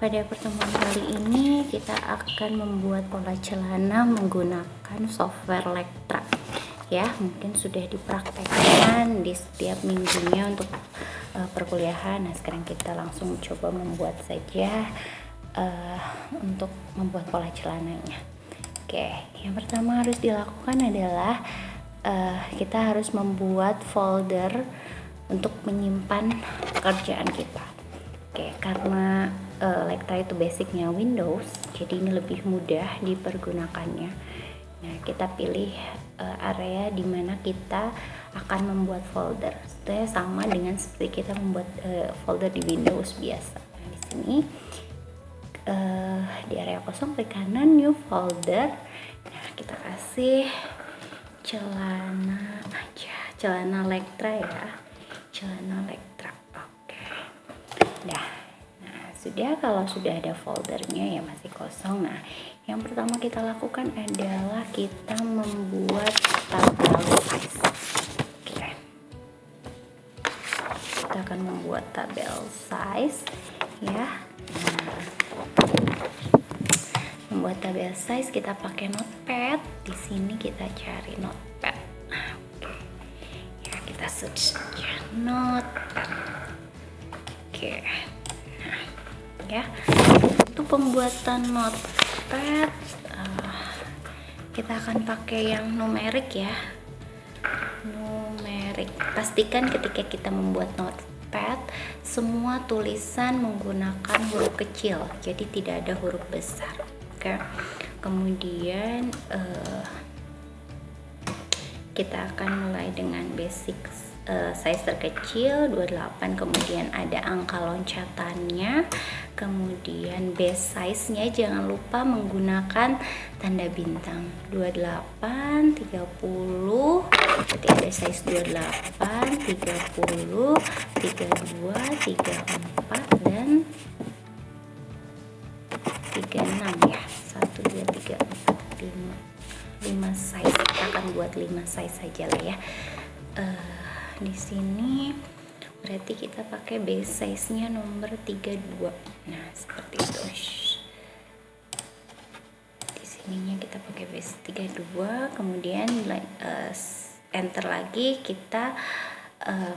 Pada pertemuan kali ini kita akan membuat pola celana menggunakan software Lectra. Ya, mungkin sudah dipraktekkan di setiap minggunya untuk perkuliahan. Nah, sekarang kita langsung coba membuat saja untuk membuat pola celananya. Oke, yang pertama harus dilakukan adalah kita harus membuat folder untuk menyimpan pekerjaan kita. Oke, karena Lectra itu basicnya Windows, jadi ini lebih mudah dipergunakannya. Nah, kita pilih area di mana kita akan membuat folder. Itu sama dengan seperti kita membuat folder di Windows biasa. Nah, di sini di area kosong klik kanan new folder. Nah, kita kasih celana aja, celana Lectra ya, celana Lectra. Oke, nah sudah. Kalau sudah ada foldernya ya masih kosong. Nah, yang pertama kita lakukan adalah kita membuat tabel size. Oke, kita akan membuat tabel size ya. Nah, membuat tabel size kita pakai notepad. Di sini kita cari notepad. Oke. Ya, kita search saja notepad. Oke. Nah, ya. Untuk pembuatan notepad kita akan pakai yang numerik ya. Numerik. Pastikan ketika kita membuat notepad semua tulisan menggunakan huruf kecil, jadi tidak ada huruf besar. Oke. Kemudian kita akan mulai dengan basic size terkecil 28, kemudian ada angka loncatannya, kemudian base size-nya jangan lupa menggunakan tanda bintang 28, 30, berarti ada size 28, 30, 32, 34 dan 36 ya. 1 2 3 4 5 size. Kita akan buat 5 size saja lah ya. Di sini berarti kita pakai base size-nya nomor 32. Nah, seperti itu. Di sininya kita pakai base 32, kemudian enter lagi, kita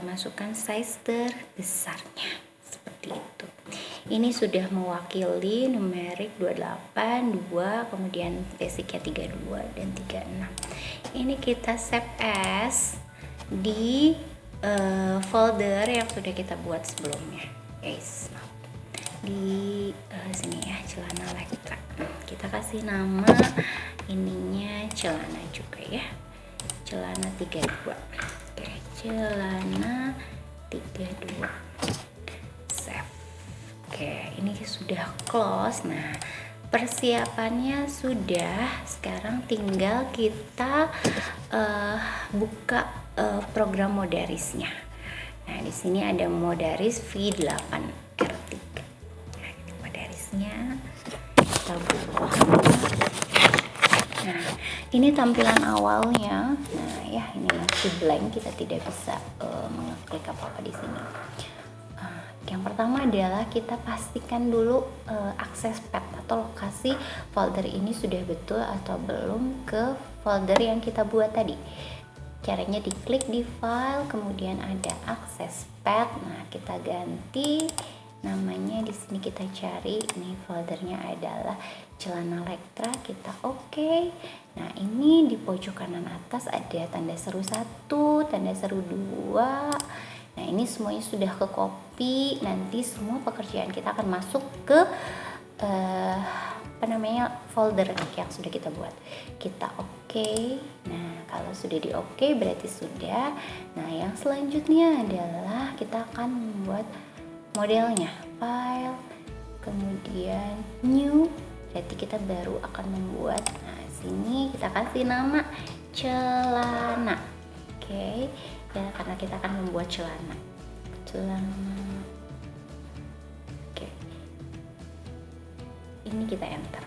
masukkan size terbesarnya. Seperti itu. Ini sudah mewakili numerik 28, 2, kemudian basicnya 32 dan 36. Ini kita save as di folder yang sudah kita buat sebelumnya, guys. Di sini ya, celana Lectra. Kita kasih nama ininya celana juga ya, celana 32. Oke, celana 32. Save. Oke, ini sudah close. Nah, persiapannya sudah. Sekarang tinggal kita buka program Modarisnya. Nah, di sini ada Modaris V8R3. Nah, ini Modarisnya kita buka. Nah, ini tampilan awalnya. Nah, ya ini masih blank, kita tidak bisa mengeklik apa-apa di sini. Yang pertama adalah kita pastikan dulu akses path atau lokasi folder ini sudah betul atau belum ke folder yang kita buat tadi. Caranya diklik di file, kemudian ada akses path. Nah, kita ganti namanya, di sini kita cari nih foldernya adalah celana Lectra, kita oke. Nah, ini di pojok kanan atas ada tanda seru 1, tanda seru 2. Nah, ini semuanya sudah ke copy. Nanti semua pekerjaan kita akan masuk ke folder yang sudah kita buat. Kita oke. Nah, kalau sudah di oke berarti sudah. Nah, yang selanjutnya adalah kita akan membuat modelnya, file, kemudian new, berarti kita baru akan membuat. Nah, sini kita kasih nama celana. Oke. Ya, karena kita akan membuat celana. Oke. Ini kita enter.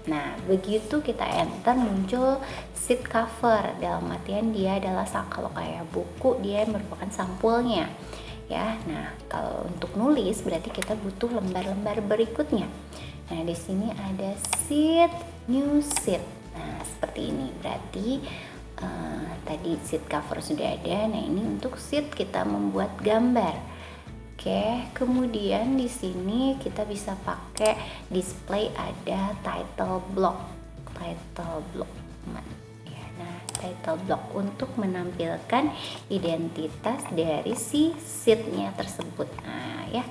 Nah, begitu kita enter muncul sheet cover. Dalam artian dia adalah kalau kayak buku, dia merupakan sampulnya. ya. Nah, kalau untuk nulis berarti kita butuh lembar-lembar berikutnya. Nah, di sini ada sheet, new sheet. Nah, seperti ini. Berarti tadi sheet cover sudah ada. Nah, ini untuk sheet kita membuat gambar. Oke, kemudian di sini kita bisa pakai display, ada title block. Ya, nah, title block untuk menampilkan identitas dari si sheetnya tersebut. Nah, ya.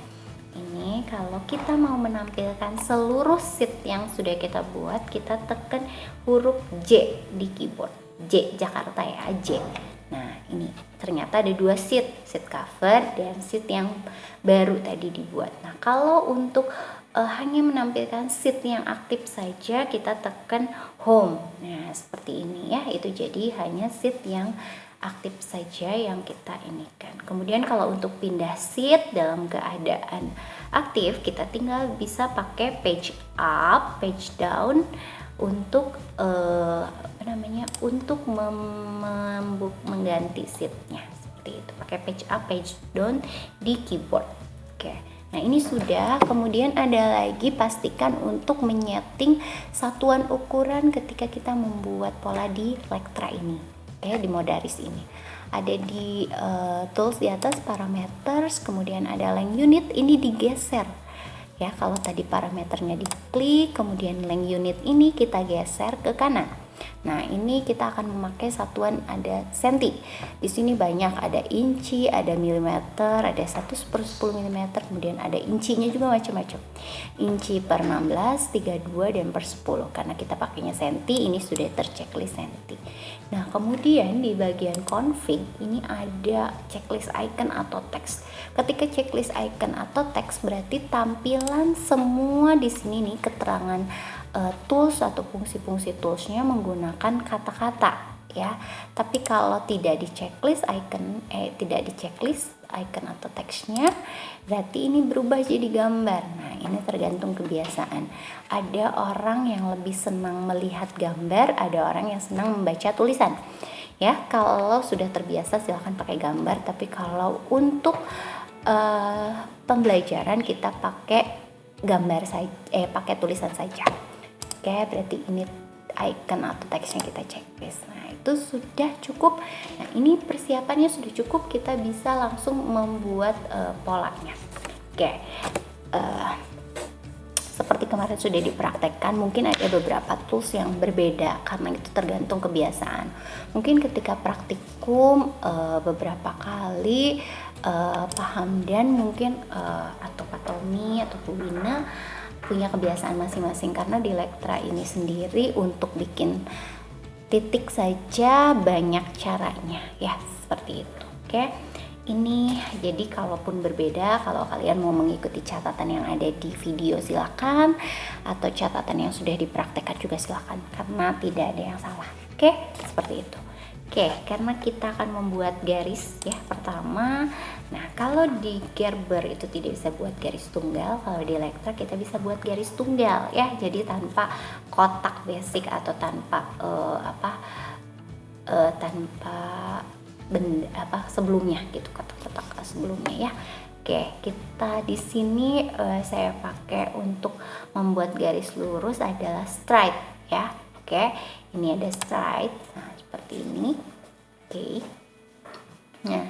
Ini kalau kita mau menampilkan seluruh sheet yang sudah kita buat, kita tekan huruf J di keyboard. J Jakarta ya, J. Nah, ini ternyata ada 2 sheet cover dan sheet yang baru tadi dibuat. Nah, kalau untuk hanya menampilkan sheet yang aktif saja, kita tekan home. Nah, seperti ini ya. Itu jadi hanya sheet yang aktif saja yang kita ini kan. Kemudian kalau untuk pindah sheet dalam keadaan aktif, kita tinggal bisa pakai page up, page down untuk untuk mengganti sheetnya seperti itu. Pakai page up, page down di keyboard. Oke. Nah, ini sudah. Kemudian ada lagi, pastikan untuk menyeting satuan ukuran ketika kita membuat pola di Lectra ini. Oke, di Modaris ini ada di tools di atas parameters, kemudian ada length unit, ini digeser ya. Kalau tadi parameternya diklik, kemudian length unit ini kita geser ke kanan. Nah, ini kita akan memakai satuan ada senti. Di sini banyak, ada inci, ada milimeter, ada 1/10 mm, kemudian ada incinya juga macam-macam. Inci per 16, 32 dan per 10. Karena kita pakainya senti, ini sudah terchecklist senti. Nah, kemudian di bagian config ini ada checklist icon atau teks. Ketika checklist icon atau teks berarti tampilan semua di sini nih, keterangan tools atau fungsi-fungsi toolsnya menggunakan kata-kata ya. Tapi kalau tidak di checklist icon atau teksnya, berarti ini berubah jadi gambar. Nah, ini tergantung kebiasaan. Ada orang yang lebih senang melihat gambar, ada orang yang senang membaca tulisan. Ya, kalau sudah terbiasa silahkan pakai gambar, tapi kalau untuk pembelajaran kita pakai gambar saja, pakai tulisan saja. Oke, berarti ini icon atau teksnya kita checklist. Nah, itu sudah cukup. Nah, ini persiapannya sudah cukup, kita bisa langsung membuat polanya. Oke, seperti kemarin sudah dipraktekkan, mungkin ada beberapa tools yang berbeda karena itu tergantung kebiasaan. Mungkin ketika praktikum beberapa kali Pak Hamdan mungkin atau Pak Tommy atau Bu Wina punya kebiasaan masing-masing, karena di Lectra ini sendiri untuk bikin titik saja banyak caranya ya, seperti itu. Oke, ini jadi kalaupun berbeda, kalau kalian mau mengikuti catatan yang ada di video silakan, atau catatan yang sudah dipraktekkan juga silakan, karena tidak ada yang salah. Oke, seperti itu. Oke, karena kita akan membuat garis ya pertama. Nah, kalau di Gerber itu tidak bisa buat garis tunggal, kalau di Lectra kita bisa buat garis tunggal ya. Jadi tanpa kotak basic atau tanpa tanpa benda sebelumnya gitu, kotak-kotak sebelumnya ya. Oke, kita di sini saya pakai untuk membuat garis lurus adalah straight ya. Oke, ini ada straight. Nah, seperti ini. Oke. Nah,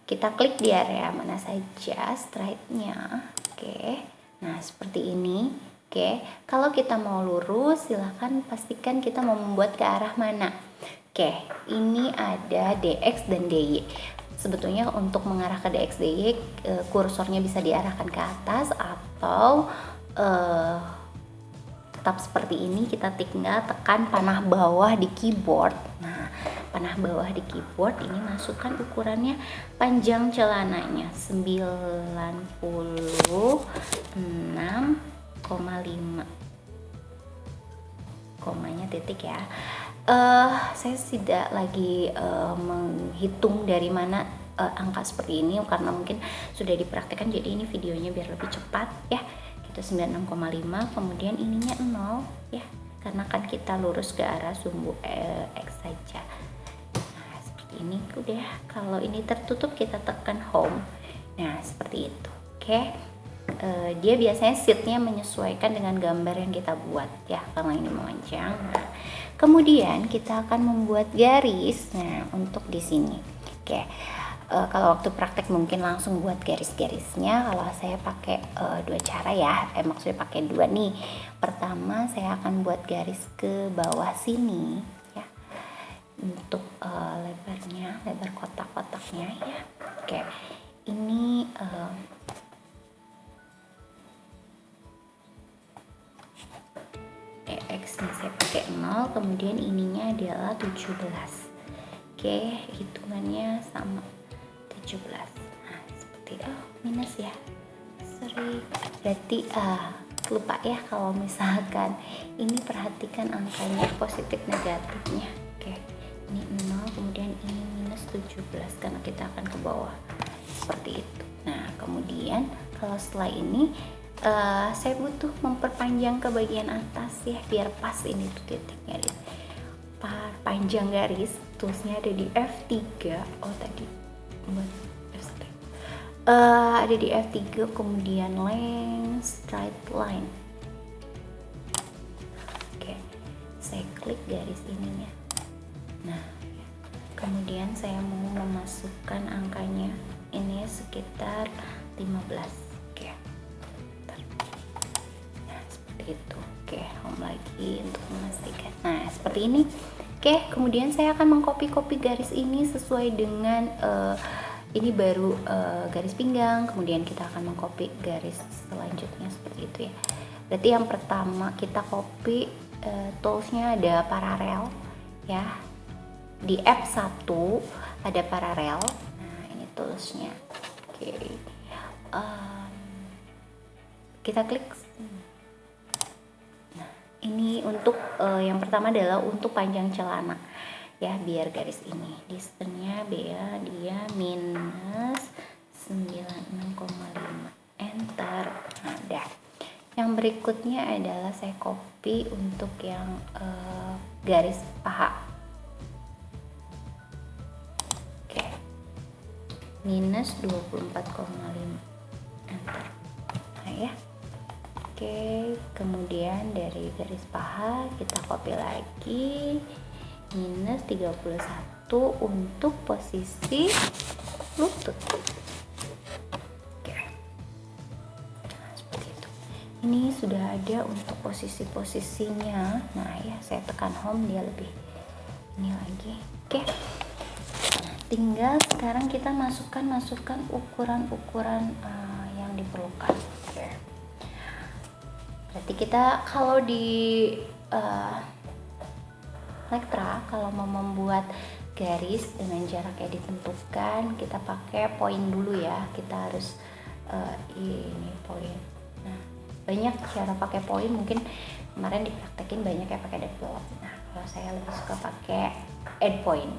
kita klik di area mana saja straight-nya. Oke. Nah, seperti ini. Oke. Kalau kita mau lurus, silahkan pastikan kita mau membuat ke arah mana. Oke, ini ada DX dan DY. Sebetulnya untuk mengarah ke DX DY, kursornya bisa diarahkan ke atas atau tetap seperti ini, kita tinggal tekan panah bawah di keyboard. Nah, panah bawah di keyboard ini masukkan ukurannya, panjang celananya 96,5, komanya titik ya. Saya tidak lagi menghitung dari mana angka seperti ini karena mungkin sudah dipraktekkan, jadi ini videonya biar lebih cepat ya. 96,5, kemudian ininya 0 ya, karena kan kita lurus ke arah sumbu X saja. Nah, seperti ini udah. Kalau ini tertutup kita tekan home Nah seperti itu. Oke. Dia biasanya sheetnya menyesuaikan dengan gambar yang kita buat ya, karena ini memanjang. Nah, kemudian kita akan membuat garis. Nah untuk di sini, oke. Kalau waktu praktek mungkin langsung buat garis-garisnya. Kalau saya pakai dua cara ya, maksudnya pakai dua nih. Pertama saya akan buat garis ke bawah sini ya, untuk lebarnya, lebar kotak-kotaknya ya. Oke, ini X nih saya pakai 0, kemudian ininya adalah 17. Oke, hitungannya sama 17. Nah seperti minus ya, sorry, berarti lupa ya kalau misalkan ini, perhatikan angkanya positif negatifnya. Oke, ini 0, kemudian ini minus 17 karena kita akan ke bawah seperti itu. Nah kemudian kalau setelah ini saya butuh memperpanjang ke bagian atas ya, biar pas ini tuh titiknya. Panjang garis, toolsnya ada di F3. Tadi buat F3 ada di F3, kemudian length straight line. Oke, saya klik garis ininya. Nah kemudian saya mau memasukkan angkanya, ini sekitar 15. Oke, nah seperti itu. Oke, home lagi untuk memastikan. Nah seperti ini. Oke, kemudian saya akan mengcopy garis ini sesuai dengan ini baru garis pinggang, kemudian kita akan mengcopy garis selanjutnya seperti itu ya. Berarti yang pertama kita copy toolsnya ada paralel ya, di F1 ada paralel. Nah ini toolsnya. Oke, kita klik. Ini untuk yang pertama adalah untuk panjang celana ya, biar garis ini distance-nya dia minus 96,5, enter. Nah dah. Yang berikutnya adalah saya copy untuk yang garis paha. Oke, minus 24,5, enter. Nah ya. Oke, kemudian dari garis paha kita copy lagi minus 31 untuk posisi lutut. Oke, nah, seperti itu. Ini sudah ada untuk posisi-posisinya. Nah ya, saya tekan home, dia lebih ini lagi. Oke, nah, tinggal sekarang kita masukkan ukuran-ukuran yang diperlukan. Oke. Berarti kita kalau di Lectra, kalau mau membuat garis dengan jarak yang ditentukan, kita pakai poin dulu ya. Kita harus ini poin. Nah banyak cara pakai poin, mungkin kemarin dipraktekin banyak ya pakai develop. Nah kalau saya lebih suka pakai add point,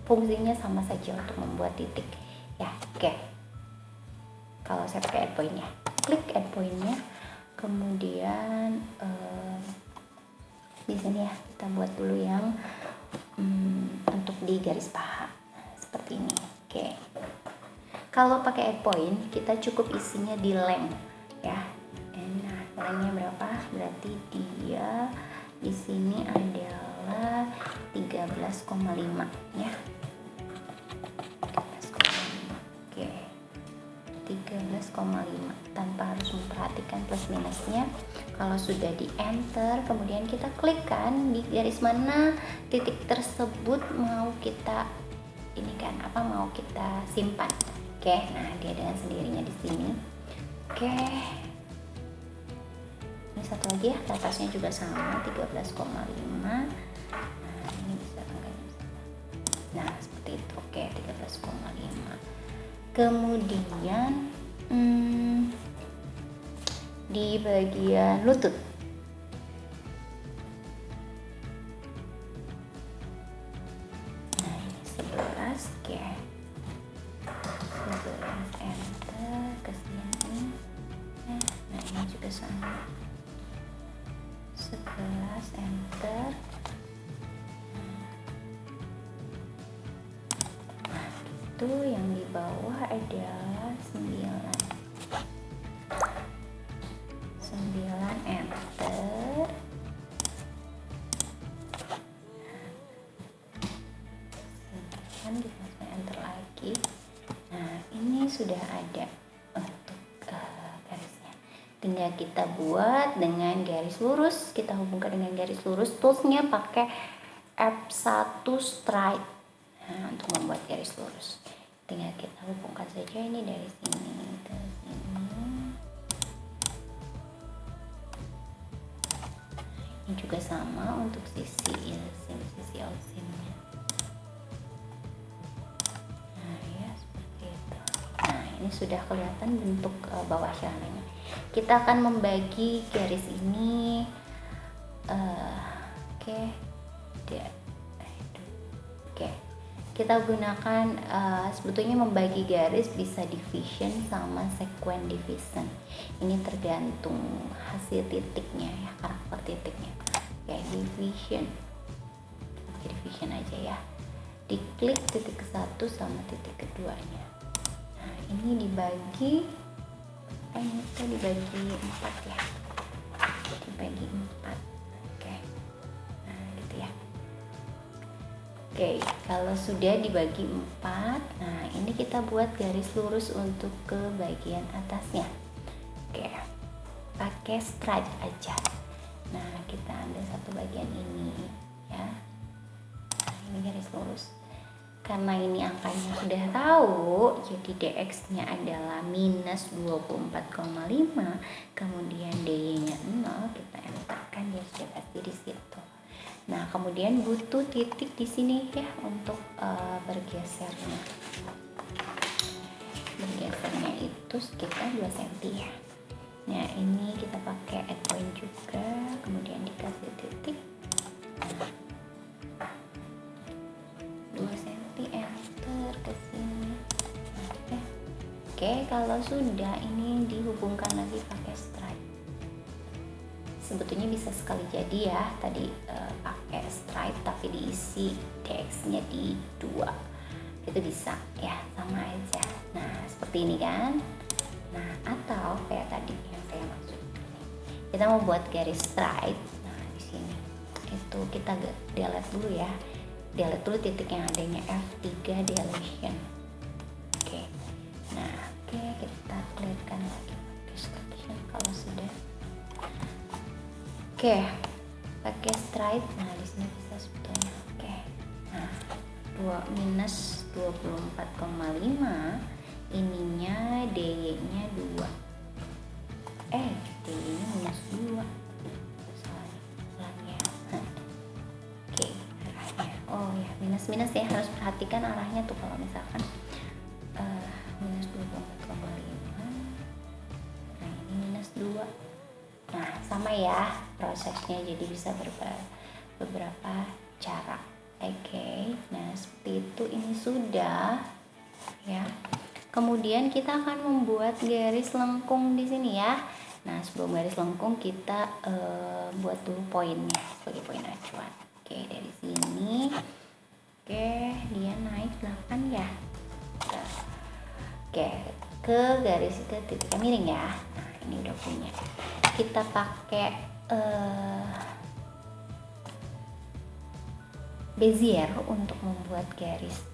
fungsinya sama saja untuk membuat titik ya. Oke, kalau saya pakai add pointnya, klik add pointnya. Kemudian di sini ya kita buat dulu yang untuk di garis paha seperti ini. Oke, kalau pakai add point kita cukup isinya di length ya. Nah lengthnya berapa? Berarti dia di sini adalah 13,5 ya. 13,5 tanpa harus memperhatikan plus minusnya. Kalau sudah di enter, kemudian kita klik kan di garis mana titik tersebut mau kita ini kan mau kita simpan. Oke, nah dia dengan sendirinya di sini. Oke, ini satu lagi ya, atasnya juga sama 13,5. Nah ini bisa angkanya. Nah seperti itu. Oke, 13,5. Kemudian di bagian lutut, nah ini 11. Oke, 11 enter ke sini. Nah ini juga sama, 11 enter. itu yang di bawah adalah 9 enter, kita enter lagi. Nah ini sudah ada untuk garisnya. Tinggal kita buat dengan garis lurus, kita hubungkan dengan garis lurus. Toolsnya pakai F1 straight. Nah, untuk membuat garis lurus tinggal kita hubungkan saja ini dari sini ke sini. Ini juga sama untuk sisi outside-nya. Nah ya seperti itu. Nah ini sudah kelihatan bentuk bawah celananya. Kita akan membagi garis ini kita gunakan sebetulnya membagi garis bisa division sama sequence division. Ini tergantung hasil titiknya ya, karakter titiknya. Kayak division aja ya. Diklik titik ke-1 sama titik keduanya. Nah ini dibagi dibagi 4 ya. Dibagi 4. Oke, kalau sudah dibagi 4, nah ini kita buat garis lurus untuk ke bagian atasnya. Oke, pakai stripe aja. Nah, kita ambil satu bagian ini ya. Nah, ini garis lurus. Karena ini angkanya sudah tahu, jadi DX-nya adalah minus 24,5, kemudian DY-nya 0, kita enterkan, dia sudah pasti di situ. Nah, kemudian butuh titik di sini ya untuk bergesernya. Bergesernya itu sekitar 2 cm ya. Nah, ini kita pakai add point juga, kemudian dikasih titik 2 cm, enter ke sini. Oke, kalau sudah ini dihubungkan lagi pakai stripe. Sebetulnya bisa sekali jadi ya, tadi pakai stripe tapi diisi DX-nya di 2, itu bisa ya, sama aja. Nah seperti ini kan. Nah atau kayak tadi yang saya maksud, kita mau buat garis stripe. Nah di sini itu kita delete dulu ya, delete dulu titik yang adanya F3 deletion. Oke. Nah kita clearkan lagi description kalau sudah. Oke, pakai stripe. Nah di sini bisa sebetulnya. Oke, nah minus 24,5, ininya DY-nya 2. DY-nya minus 2. Salah ya. Oke, arahnya. Oh ya, minus ya, harus perhatikan arahnya tuh kalau misalkan minus 24,5. Nah ini minus 2. Nah sama ya prosesnya, jadi bisa beberapa cara. Oke, nah seperti itu, ini sudah ya. Kemudian kita akan membuat garis lengkung di sini ya. Nah sebelum garis lengkung kita buat dulu poinnya sebagai poin acuan. Oke, dari sini dia naik 8 ya. Oke, ke garis ke titik miring ya. Nah ini udah punya. Kita pakai Bezier untuk membuat garis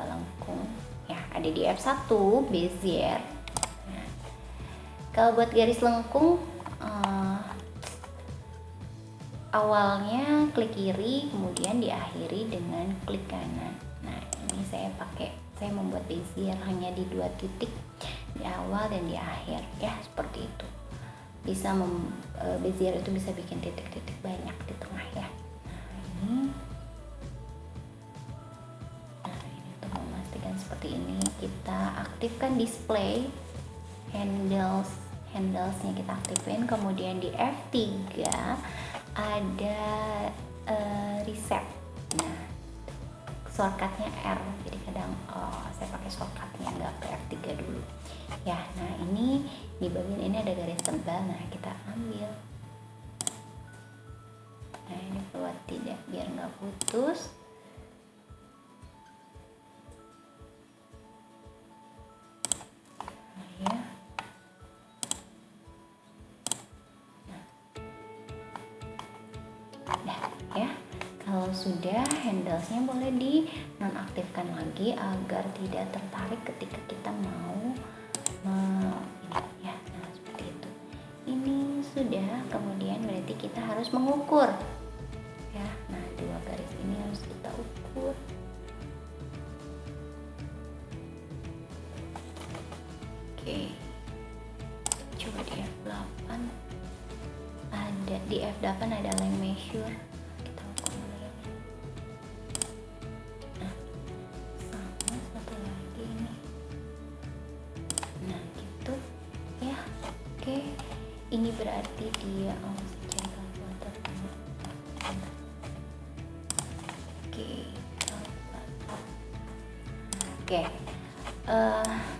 lengkung ya, ada di F1 Bezier. Nah, kalau buat garis lengkung awalnya klik kiri, kemudian diakhiri dengan klik kanan. Nah ini saya membuat Bezier hanya di 2 titik, di awal dan di akhir ya, seperti itu. Bisa Bezier itu bisa bikin titik-titik banyak di tengah ya. Nah ini untuk memastikan seperti ini, kita aktifkan display handlesnya kita aktifin, kemudian di F3 ada reset. Nah shortcutnya R, jadi kadang saya pakai shortcutnya nggak ke F3 dulu ya. Nah ini di bagian ini ada garis tebal, nah kita ambil. Nah ini buat biar nggak putus. Kalau sudah, handlesnya boleh di nonaktifkan lagi agar tidak tertarik ketika kita mau ini ya. Nah, seperti itu. Ini sudah, kemudian berarti kita harus mengukur ya. Nah, 2 garis ini harus kita ukur. Oke, coba di F8 ada, di F8 ada line measure, kita ukur dulu ya. Nah, sama satu lagi ini. Nah, gitu ya. Oke, ini berarti dia Oke,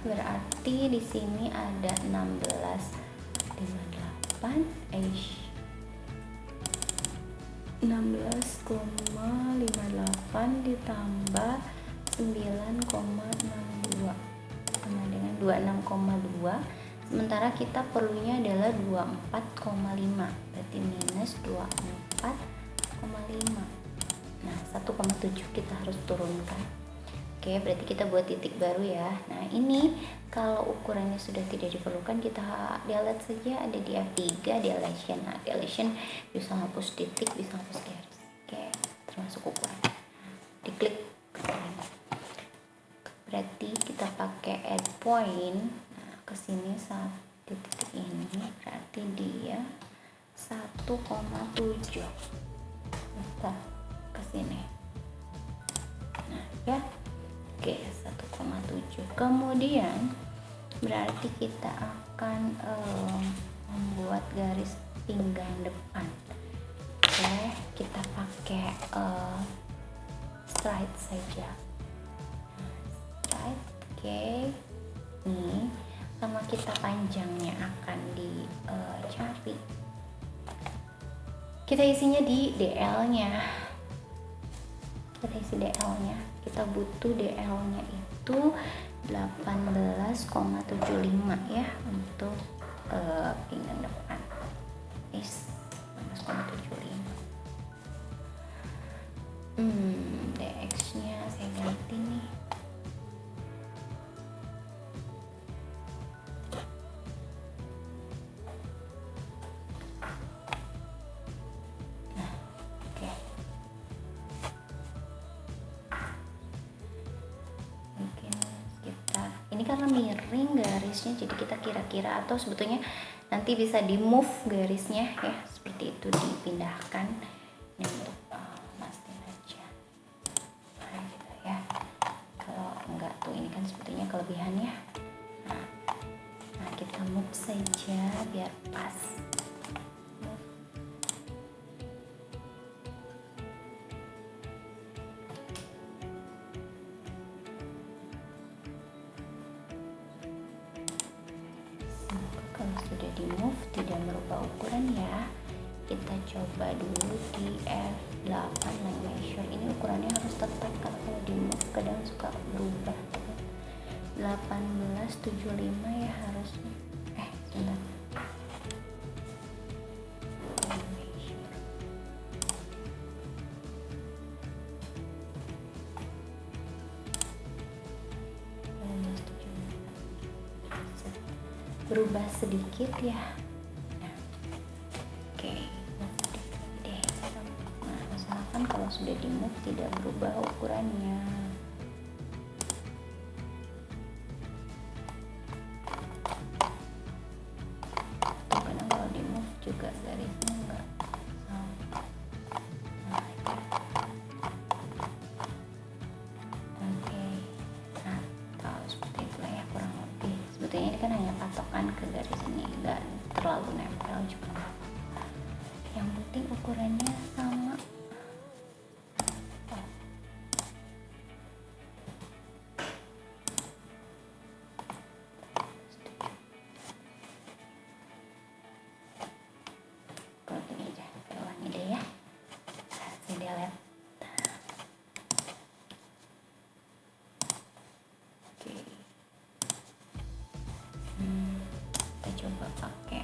berarti di sini ada 16,58 ditambah 9,62 sama dengan 26,2. Sementara kita perlunya adalah 24,5, berarti minus 24,5. Nah, 1,7 kita harus turunkan. Oke, berarti kita buat titik baru ya. Nah, ini kalau ukurannya sudah tidak diperlukan, kita delete saja, ada di F3, deletion. Nah, deletion bisa hapus titik, bisa hapus garis. Oke, termasuk ukuran. Diklik. Berarti kita pakai add point. Nah, ke sini saat titik ini berarti dia 1,7. Kita ke sini. Nah, ya. Oke, 1,7. Kemudian berarti kita akan membuat garis pinggang depan. Oke, kita pakai straight saja. Straight. Oke. Nih, sama kita panjangnya akan dicari. Kita isinya di DL-nya. Kita isi DL-nya. Kita butuh DL-nya itu 18,75 ya untuk pinggang depan. 18,75. DX-nya saya ganti nih. Ini karena miring garisnya, jadi kita kira-kira, atau sebetulnya nanti bisa di move garisnya ya, seperti itu, dipindahkan. Ini untuk mastiin aja. Nah, gitu ya. Kalau enggak tuh, ini kan sebetulnya kelebihannya. Nah, kita move saja biar pas. Kalau sudah di move tidak merubah ukuran ya, kita coba dulu di F8 line measure. Ini ukurannya harus tetap, karena kalau di move kadang suka berubah. 1875 ya harusnya. Sebentar. Berubah sedikit ya. Nah, oke, sedikit deh. Nah, usahakan kalau sudah di move tidak berubah ukurannya. Tuh, karena kalau di move juga garisnya enggak sama. Nah, ya. Oke, nah, tahu seperti itu ya, kurang lebih. Sebetulnya ini kan hanya patokan ke garis ini, enggak terlalu nempel juga. Yang penting ukurannya sama. Kalau gini aja, ulangi deh ya. Saya delete. Oke. Kita coba pakai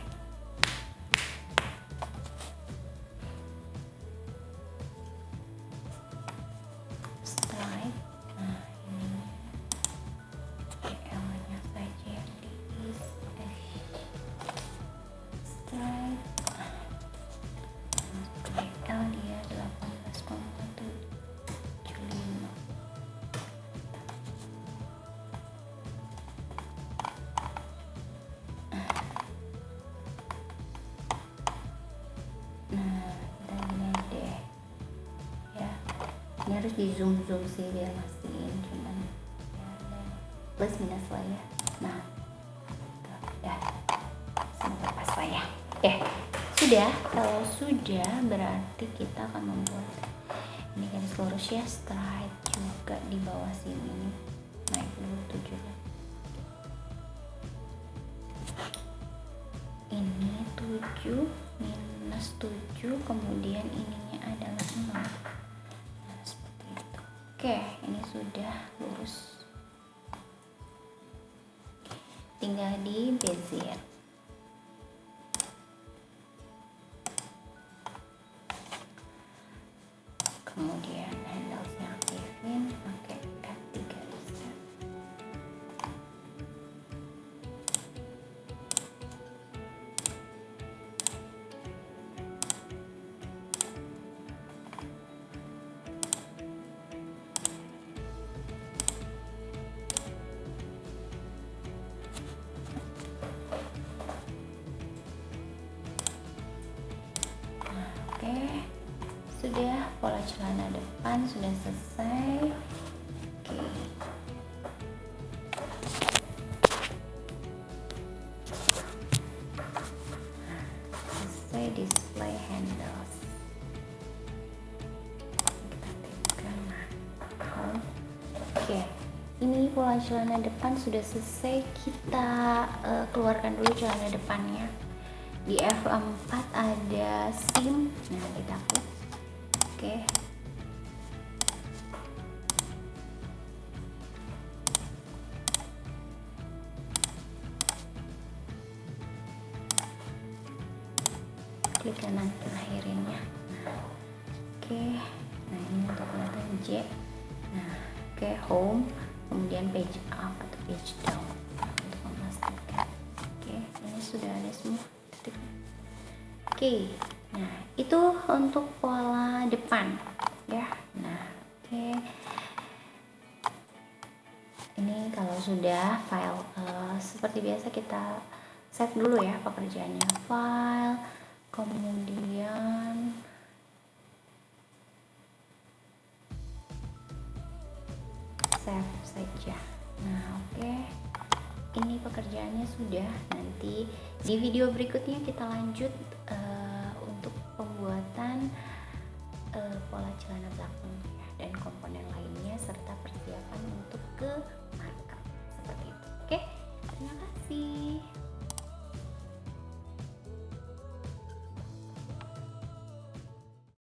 harus di zoom sih biar mastiin, cuman ya, plus minus lah ya. Nah udah semoga pas lah ya. Oke, sudah. Kalau sudah berarti kita akan membuat ini garis lurus ya, straight juga di bawah sini, naik dulu 7. Ini 7 minus 7, kemudian ininya adalah 0. Nah, seperti itu. Oke, ini sudah lurus, tinggal di bezier. Kemudian handlesnya aktifin pakai F3 reset. Nah, oke. Sudah, pola celana depan sudah selesai. Oke. Selesai display handles. Kita tekan. Oke. Ini pola celana depan sudah selesai. Kita keluarkan dulu celana depannya. Di F4 ada seam. Nah, kita klik. Oke. Klik kanan akhirinnya. Oke. Nah, ini untuk kelihatan J. Nah, oke, home, kemudian page up atau page down untuk memastikan. Oke, ini sudah ada semua. Oke. Nah, itu untuk pola depan ya. Nah, oke. Ini kalau sudah file seperti biasa kita save dulu ya pekerjaannya. File, kemudian save saja. Nah, oke. Ini pekerjaannya sudah. Nanti di video berikutnya kita lanjut untuk pembuatan pola celana belakang.